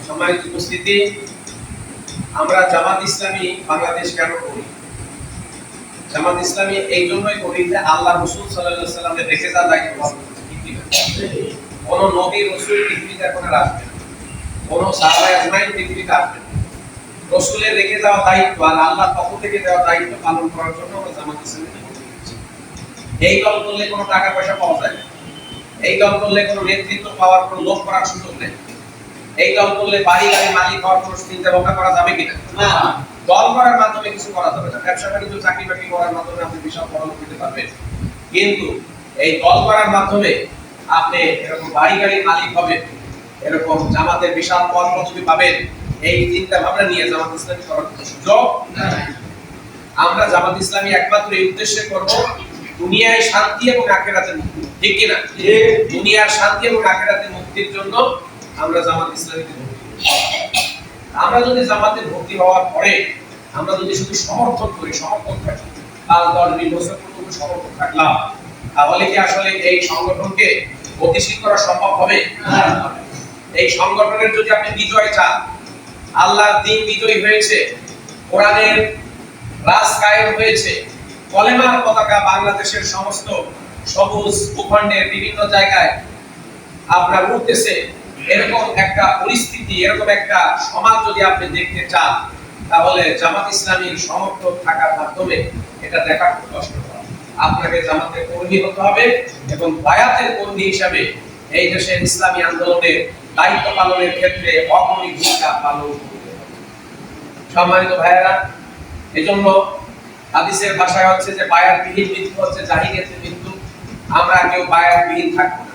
সম্মানিত উপস্থিতি, আমরা জামাত ইসলামী বাংলাদেশ কেন করি? জামাত ইসলামী এই জন্যই করি যে আল্লাহ রাসূল সাল্লাল্লাহু আলাইহি ওয়াসাল্লামের রেখে যাওয়া দায়িত্ব পালন করতে। কোন নবী রাসূল পৃথিবীতে এখন আর আসবে না, কোন সাহাবায়ে আজমাইন পৃথিবীতে আসবে না। রাসূলের রেখে যাওয়া দায়িত্ব আর আল্লাহর পক্ষ থেকে দেওয়া দায়িত্ব পালন করার জন্য আমরা জামাত ইসলামী করি। এই দল করলে কোনো টাকা পয়সা পাওয়া যায় না, এই দল করলে কোনো নেতৃত্ব পাওয়ার কোনো লোভ করার সুযোগ নেই, এই দল করলে বাড়ি গাড়ি মালিক হওয়ার কোনো চিন্তা ভাবনা করা যাবে কিনা? না। দল করার মাধ্যমে কিছু করা যাবে না। ব্যবসা বাণিজ্য চাকরি বাকরি করার মাধ্যমে আপনি বিশাল বড় লোক হতে পারবেন, কিন্তু এই দল করার মাধ্যমে আপনি এরকম বাড়ি গাড়ি মালিক হবেন, এরকম জামাতের বিশাল পদ পদবি পাবেন, এই চিন্তা ভাবনা নিয়ে জামাত ইসলামী করার সুযোগ নাই। আমরা জামাত ইসলামী একমাত্র এই উদ্দেশ্যে করব দুনিয়ায় শান্তি এবং আখিরাতে মুক্তি। ঠিক কি না? দুনিয়ার শান্তি এবং আখিরাতে মুক্তির জন্য আমরা জামাত ইসলামীতে ভর্তি হই। আমরা যদি জামাতে ভর্তি হওয়ার পরে আমরা যদি শুধু সমর্থন করি, সমর্থন থাকি, 5-10 বছর পর্যন্ত সমর্থন থাকলাম, তাহলে কি আসলে এই সংগঠনকে গতিশীল করা সম্ভব হবে? এই সংগঠনের যদি আপনি বিজয় চান, আল্লাহর দ্বীন বিজয়ী হয়েছে, কোরআনের রাজ কায়েম হয়েছে, কলেমার পতাকা বাংলাদেশের সমস্ত সবুজ ভূখণ্ডের বিভিন্ন জায়গায় আপনার উঠতেছে, এরকম একটা পরিস্থিতি, এরকম একটা সমাজ যদি আপনি দেখতে চান, তাহলে জামাত ইসলামীর সমর্থক থাকার মাধ্যমে এটা দেখা খুব কষ্টকর। আপনাকে জামাতের কর্মী হতে হবে এবং বায়াতের কর্মী হিসাবে এই দেশের ইসলামী আন্দোলনের দায়িত্ব পালনের ক্ষেত্রে অগ্রণী ভূমিকা পালন করতে হবে। সম্মানিত ভাইয়েরা, এজন্য হাদিসের ভাষায় হচ্ছে যে বায়াতবিহীন মৃত্যু হচ্ছে জাহিলিয়াতের মৃত্যু। আমরা কেউ বায়াতবিহীন থাকবো না,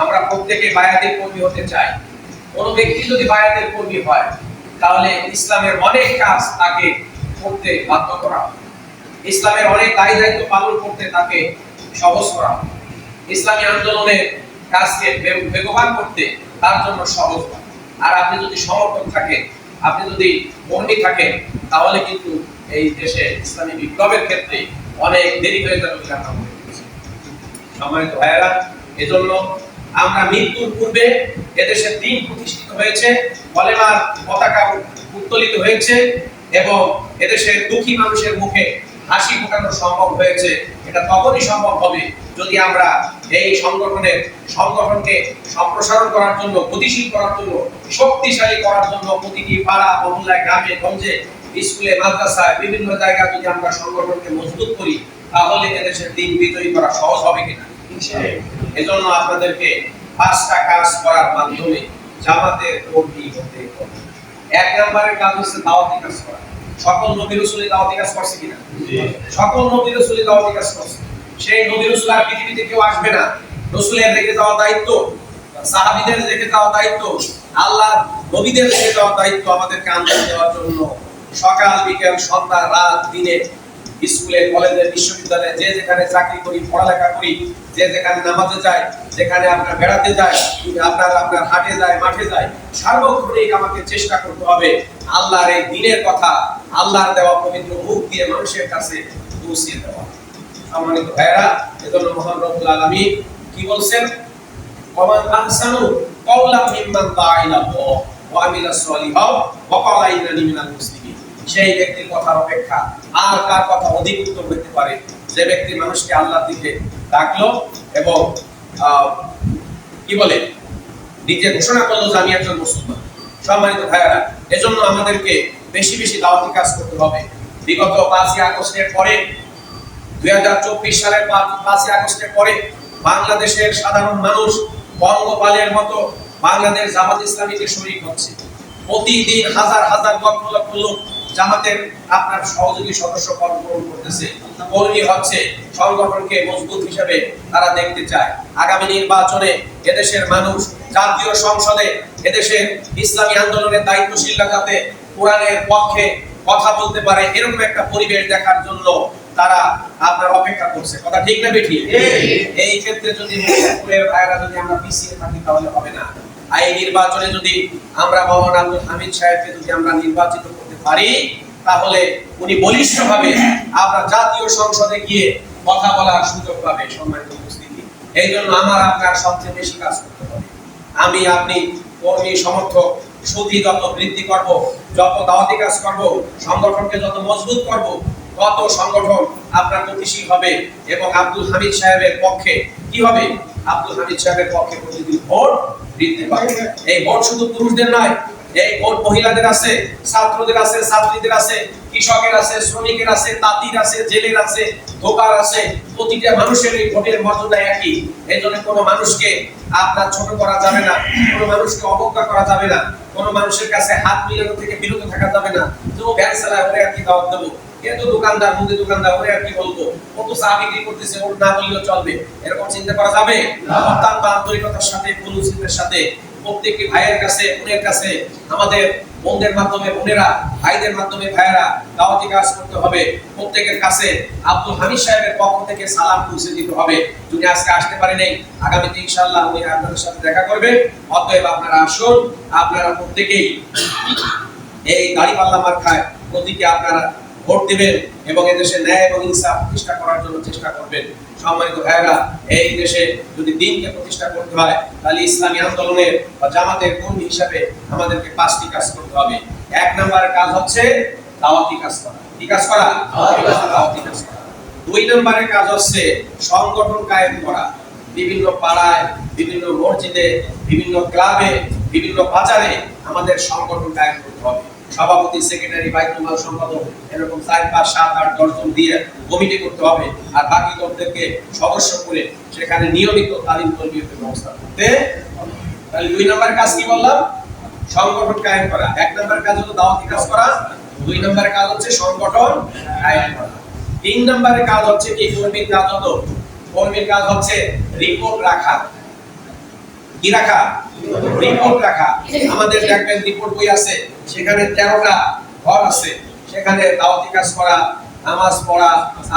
আমরা প্রত্যেকে বায়াতের কর্মী হতে চাই। কোন ব্যক্তি যদি বায়াতের কর্মী হয়, তাহলে ইসলামের অনেক কাজ তাকে করতে বাধ্য করা হবে, ইসলামের অনেক দায়ী দায়িত্ব পালন করতে তাকে সহজ করা হবে, ইসলামী আন্দোলনের কাজকে বেগবান করতে তার জন্য সহজ হয়। আর আপনি যদি সমর্থক থাকেন, আপনি যদি কর্মী থাকেন, তাহলে কিন্তু এই দেশে ইসলামী বিপ্লবের ক্ষেত্রে অনেক দেরি হয়ে যাবে বলে আমরা মনে করছি। সম্মানিত ভাইয়েরা, এজন্য আমরা মৃত্যুর পূর্বে এদেশের দ্বীন প্রতিষ্ঠিত হয়েছে, কলেমার পতাকা উত্তোলিত হয়েছে এবং এদেশের দুঃখী মানুষের মুখে হাসি ফোটানো সম্ভব হয়েছে। এটা তখনই সম্ভব হবে যদি আমরা এই সংগঠনকে সম্প্রসারণ করার জন্য, গতিশীল করার জন্য, শক্তিশালী করার জন্য প্রতিটি পাড়া মহল্লায়, গ্রামে গঞ্জে, স্কুলে, মাদ্রাসায়, বিভিন্ন জায়গায় যদি আমরা সংগঠনকে মজবুত করি, তাহলে এদেশের দ্বীন বিজয়ী করা সহজ হবে কিনা? এজন্য আপনাদেরকে 5টা কাজ করার মাধ্যমে জামাতের কর্মী হতে হবে। 1 নম্বরের কাজ হচ্ছে দাওয়াতি কাজ করা। সকল নবী রাসূলের দাওয়াতি কাজ করছে কিনা? সকল নবী রাসূলের দাওয়াতি কাজ করছে। সেই নবী রাসূল আর পৃথিবীতে কেউ আসবে না। রাসূলের রেখে যাওয়া দায়িত্ব, সাহাবীদের রেখে যাওয়া দায়িত্ব, আল্লাহর নবীদের রেখে যাওয়া দায়িত্ব আমাদেরকে আঞ্জাম দেওয়ার জন্য সকাল বিকেল সন্ধ্যা রাত দিনে স্কুলে, কলেজে, বিশ্ববিদ্যালয়ে, যে যেখানে চাকরি করি, পড়ালেখা করি, যে যেখানে নামাজে যায়, যেখানে আপনার বেড়াতে যায়, আপনার হাটে যায়, মাঠে যায়, সার্বক্ষণিক আমাকে চেষ্টা করতে হবে আল্লাহর এই দ্বীনের কথা, আল্লাহর দেওয়া পবিত্র মুখ দিয়ে মানুষের কাছে পৌঁছে দেওয়া। সম্মানিত ভাইয়েরা, এজন্য মহান রব্বুল আলামিন কি বলছেন? ওমান আহসানু কাওলাম মিম্মান দাআ ইলাল্লাহ ওয়া আমিলা সলিহান ওয়া ক্বালা ইন্নানি মিনাল মুসলিমিন। সেই ব্যক্তির কথার অপেক্ষা আর কার কথা অধিক উত্তম হতে পারে? যে ব্যক্তি মানুষকে আল্লাহর দিকে ডাকলো এবং কি বলে নিজে ঘোষণা করলো যে আমি একজন মুসলমান। সম্মানিত ভাইয়েরা, এজন্য আমাদেরকে বেশি বেশি দাওয়াতি কাজ করতে হবে। বিগত 5ই আগস্টের পরে, 2024 সালের 5ই আগস্টের পরে বাংলাদেশের সাধারণ মানুষ পঙ্গপালের মতো বাংলাদেশ জামাত ইসলামীতে শরীক হচ্ছে। প্রতিদিন হাজার হাজার লক্ষ লক্ষ লোক জামাতের আপনার সহযোগী সদস্য গ্রহণ করতেছে, কর্মী হচ্ছে, সংগঠনকে মজবুত হিসেবে তারা দেখতে চায়। আগামী নির্বাচনে এদেশের মানুষ জাতীয় সংসদে এদেশের ইসলামী আন্দোলনের দায়িত্বশীলরা যাতে কোরআনের পক্ষে কথা বলতে পারে, এরকম একটা পরিবেশ দেখার জন্য তারা আপনার অপেক্ষা করছে। কথা ঠিক না বেঠিক? এই ক্ষেত্রে যদি মুসলিমের ভাইরা যদি আমরা পিছিয়ে থাকি তাহলে হবে না। এই নির্বাচনে যদি আমরা মাওলানা আব্দুল হামিদ সাহেবকে যদি আমরা নির্বাচিত করতে পারি, তাহলে উনি বলিষ্ঠভাবে আমরা জাতীয় সংসদে গিয়ে কথা বলার সুযোগ পাবে। সম্মানিত উপস্থিতি, এই জন্য আমার আপনার সবচেয়ে বেশি কাজ করতে হবে। আমি আপনি কর্মী সমর্থক সুধী যত বৃদ্ধি করব, যত দাওয়াতি কাজ করব, সংগঠনকে যত মজবুত করব, তত সংগঠন আপনার গতিশীল হবে এবং আব্দুল হামিদ সাহেবের পক্ষে কি হবে? আব্দুল হামিদ সাহেবের পক্ষে প্রতিদিন ভোট বৃদ্ধি পাবে। এই ভোট শুধু পুরুষদের নয়, এই ভোট মহিলাদের আছে, ছাত্রদের আছে, ছাত্রীদের আছে, কৃষকের আছে, শ্রমিকের আছে, তাঁতির আছে, জেলের আছে, দোকার আছে। প্রতিটা মানুষের এই ভোটের মর্যাদা একই। এই জন্য কোনো মানুষকে আপনার ছোট করা যাবে না, কোনো মানুষকে অবজ্ঞা করা যাবে না, কোনো মানুষের কাছে হাত মিলানো থেকে বিরত থাকা যাবে না। যে ও ভ্যান চালায়, ওরে আর কি দাওয়াত দেবো, কিন্তু দোকানদার মুদি দোকানদার, ওরে আর কি বলবো, ও তো চা বিক্রি করতেছে, ওর না বললেও চলবে, এরকম চিন্তা করা যাবে? অত্যন্ত আন্তরিকতার সাথে, পরিচিতের সাথে প্রত্যেকটি ভাইয়ের কাছে, বোনের কাছে, আমাদের বোনদের মাধ্যমে বোনেরা, ভাইদের মাধ্যমে ভাইয়েরা দাওয়াতি কাজ করতে হবে। প্রত্যেকের কাছে আব্দুল হামিদ সাহেবের পক্ষ থেকে সালাম পৌঁছে দিতে হবে। যিনি আজকে আসতে পারেন, আগামীতে ইনশাআল্লাহ উনি আপনাদের সাথে দেখা করবে। অতএব আপনারা আসুন, আপনারা প্রত্যেকেই এই দাড়িপাল্লা মার্কায় প্রতীকে আপনারা ভোট দিবেন এবং এদেশে ন্যায় এবং ইনসাফ প্রতিষ্ঠা করার জন্য চেষ্টা করবেন। সম্মানিত ভাইরা, এই দেশে যদি দ্বীনকে প্রতিষ্ঠা করতে হয়, তাহলে ইসলামী আন্দোলনের বা জামাতের কর্মী হিসাবে আমাদেরকে 5টি কাজ করতে হবে। 1 নম্বর কাজ হচ্ছে দাওয়াতি কাজ করা। কি কাজ করা? দাওয়াতি কাজ করা। 2 নম্বরের কাজ হচ্ছে সংগঠন কায়েম করা। বিভিন্ন পাড়ায়, বিভিন্ন মসজিদে, বিভিন্ন ক্লাবে, বিভিন্ন বাজারে আমাদের সংগঠন কায়েম করতে হবে। সভাপতি, সেক্রেটারি, বাইতুল মাল সম্পাদক, এরকম 4, 5, 7, 8, 10 জন দিয়ে কমিটি করতে হবে। আর বাকি লোকদেরকে সদস্য করে সেখানে নিয়মিত তালিম তরবিয়তের ব্যবস্থা করতে হবে। তাহলে 2 নম্বর কাজ কি বললাম? সংগঠন কায়েম করা। 1 নম্বর কাজ হলো দাওয়াতি কাজ করা, 2 নম্বরের কাজ হচ্ছে সংগঠন কায়েম করা। 3 নম্বরের কাজ হচ্ছে কি? কর্মীর কাজ হলো, কর্মীর কাজ হচ্ছে রিপোর্ট রাখা। কি রাখা? রিপোর্ট রাখা। আমাদের দেখবেন রিপোর্ট বই আছে, সেখানে 13টা ঘর আছে। সেখানে দাওয়াতি কাজ করা, নামাজ পড়া,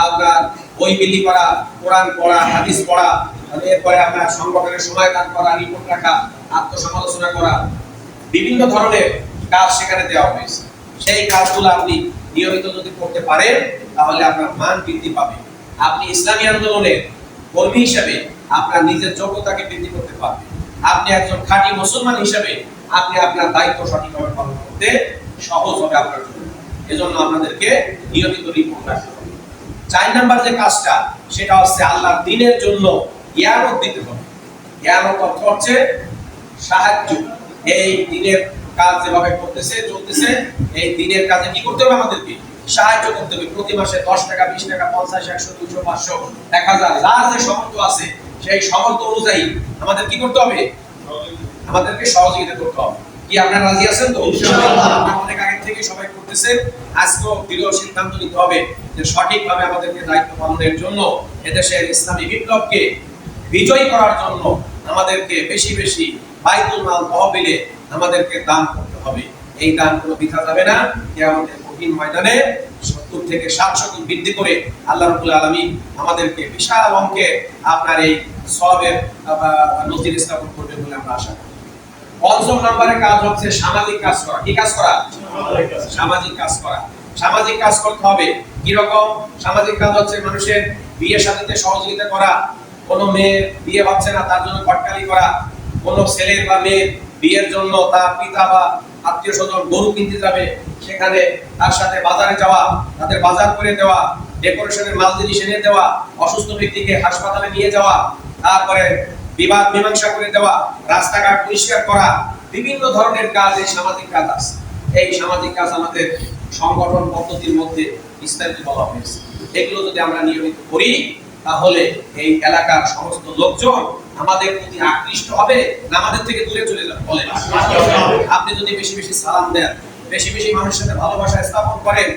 আপনার বই বিলি করা, কোরআন পড়া, হাদিস পড়া, এরপরে আপনার সংগঠনের সময় দান করা, রিপোর্ট রাখা, আত্মসমালোচনা করা, বিভিন্ন ধরনের কাজ সেখানে দেওয়া হয়েছে। সেই কাজগুলো আপনি নিয়মিত যদি করতে পারেন, তাহলে আপনার মান বৃদ্ধি পাবে। আপনি ইসলামী আন্দোলনের কর্মী হিসেবে আপনার নিজের যোগ্যতাকে বৃদ্ধি করতে পারবেন। আপনি একজন খাঁটি মুসলমান হিসেবে আপনি আপনার দায়িত্ব সঠিকভাবে পালন করতে সহজ হবে আপনার জন্য। এজন্য আপনাদেরকে নিয়মিত রিপোর্ট রাখতে হবে। 4 নাম্বার যে কাজটা, সেটা হচ্ছে আল্লাহর দ্বীনের জন্য ইয়ানত দিতে হবে। ইয়ানত অর্থ হচ্ছে সাহায্য। এই দ্বীনের কাজ যেভাবে করতেছে, চলতেছে, এই দ্বীনের কাজে কি করতে হবে? আমাদেরকে সাহায্য করতে হবে। প্রতি মাসে 10 টাকা, 20 টাকা, 50, 100, 200, 500, 1000, যার যে সামর্থ্য আছে, সেই সামর্থ্য অনুযায়ী আমাদের কি করতে হবে? আমাদেরকে সহযোগিতা করতে হবে। কি আপনারা রাজি আছেন তো? ইনশাআল্লাহ। অনেক আগে থেকে সবাই করতেছেন। আজকেও দৃঢ় সিদ্ধান্ত নিতে হবে যে সঠিকভাবে আমাদেরকে দায়িত্ব পালনের জন্য, এদেশের ইসলামী বিপ্লবকে বিজয়ী করার জন্য আমাদেরকে বেশি বেশি বাইতুল মাল তহবিলে আমাদেরকে দান করতে হবে। এই দান কোনো বৃথা যাবে না। কিয়ামতের কঠিন ময়দানে 70 থেকে 700 গুণ বৃদ্ধি করে আল্লাহ রাব্বুল আলামিন আমাদেরকে বিশাল অঙ্কের আপনার এই সওয়াবের নজির স্থাপন করবে বলে আমরা আশা করি। 5 নম্বরের কাজ হচ্ছে সামাজিক কাজ করা। কি কাজ করা? সামাজিক কাজ করা। সামাজিক কাজ করতে হবে। কি রকম সামাজিক কাজ? হচ্ছে মানুষের বিয়ে শাদীতে সহযোগিতা করা, কোনো মেয়ে বিয়ে হচ্ছে না তার জন্য ঘটকালি করা, কোনো ছেলের বা মেয়ের বিয়ের জন্য তার পিতা বা আত্মীয় স্বজন গরু কিনতে যাবে, সেখানে তার সাথে বাজারে যাওয়া, তাদের বাজার করে দেওয়া, ডেকোরেশনের মাল জিনিস এনে দেওয়া, অসুস্থ ব্যক্তিকে হাসপাতালে নিয়ে যাওয়া, তারপরে বিবাদ মীমাংসা করে দেওয়া, রাস্তাঘাট পরিষ্কার করা, বিভিন্ন ধরনের কাজ এই সামাজিক কাজ আছে। এই সামাজিক কাজ আমাদের সংগঠন পদ্ধতির মধ্যে বিস্তারিত বলা হয়েছে। এগুলো যদি আমরা নিয়মিত করি, তাহলে এই এলাকার সমস্ত লোকজন আমাদের প্রতি আকৃষ্ট হবে না আমাদের থেকে দূরে চলে যাবে? বলেন। আপনি যদি বেশি বেশি সালাম দেন, বেশি বেশি মানুষের সাথে ভালোবাসা স্থাপন করেন,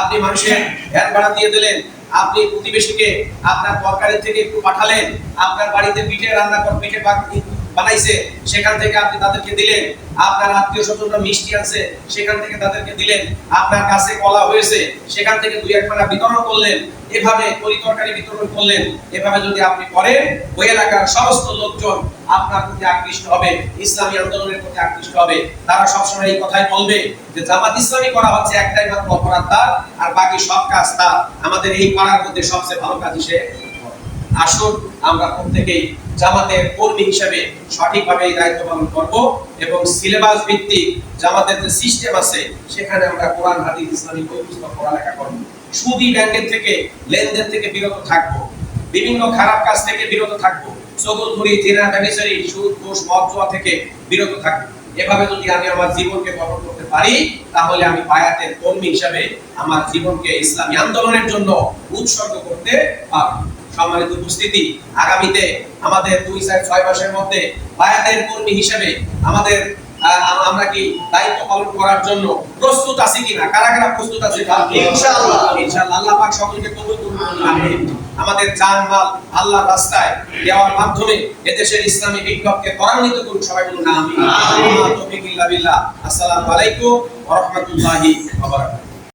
আপনি মানুষের ভ্যান ভাড়া দিয়ে দিলেন, আপনি প্রতিবেশীকে আপনার তরকারি থেকে একটু পাঠালেন, আপনার বাড়িতে পিঠে রান্না করে পিঠে বানাইছে, সেখান থেকে আপনি তাদেরকে দিলেন, আপনার আত্মীয় স্বজনরা মিষ্টি আছে, সেখান থেকে তাদেরকে দিলেন, আপনার কাছে কলা হয়েছে, সেখান থেকে 2-1 পানা বিতরণ করলেন, এভাবে তরকারি বিতরণ করলেন। এভাবে যদি আপনি করেন, ওই এলাকার সমস্ত লোকজন আপনার প্রতি আকৃষ্ট হবে, ইসলামী আন্দোলনের প্রতি আকৃষ্ট হবে। তারা সবসময় এই কথাই বলবে যে জামাত ইসলামী করা হচ্ছে একটাই মাত্র অপরাধ তার, আর বাকি সব কাজ তার। আমাদের এই পাড়ার মধ্যে সবচেয়ে ভালো কাজ হিসেবে আসুন আমরা প্রত্যেকেই জামাতের কর্মী হিসেবে সঠিকভাবে এই দায়িত্ব পালন করব এবং সিলেবাস ভিত্তিক জামাতের যে সিস্টেম আছে সেখানে আমরা কোরআন হাদিস ইসলামিক বই পুস্তক পড়ালেখা করব। সুদী ব্যাংকের থেকে লেনদেন থেকে বিরত থাকব, বিভিন্ন খারাপ কাজ থেকে বিরত থাকব, চগলখুরি, জিনা, ব্যভিচারী, সুদ, ঘুষ, মদ, জুয়া থেকে বিরত থাকব। এভাবে যদি আমি আমার জীবনকে গঠন করতে পারি তাহলে আমি বায়াতের কর্মী হিসেবে আমার জীবনকে ইসলামী আন্দোলনের জন্য উৎসর্গ করতে পারব। সম্মানিত উপস্থিতি, আগামীতে আমাদের 2-6 মাসের মধ্যে বায়াতের কর্মী হিসেবে আমাদের আমরা কি দায়িত্ব পালন করার জন্য প্রস্তুত আছি কিনা? কারা কারা প্রস্তুত আছে? ইনশাআল্লাহ। ইনশাআল্লাহ। আল্লাহ পাক সকলকে কবুল করুন। আমিন। আমাদের জান মাল আল্লাহর রাস্তায় দেওয়ার মাধ্যমে এদেশের ইসলামী বিপ্লবকে ত্বরান্বিত করুন। সবাই বলুন আমিন। আমিন। তৌফিক ইল্লা বিল্লাহ। আসসালামু আলাইকুম ওয়া রাহমাতুল্লাহি ওয়া বারাকাতুহু।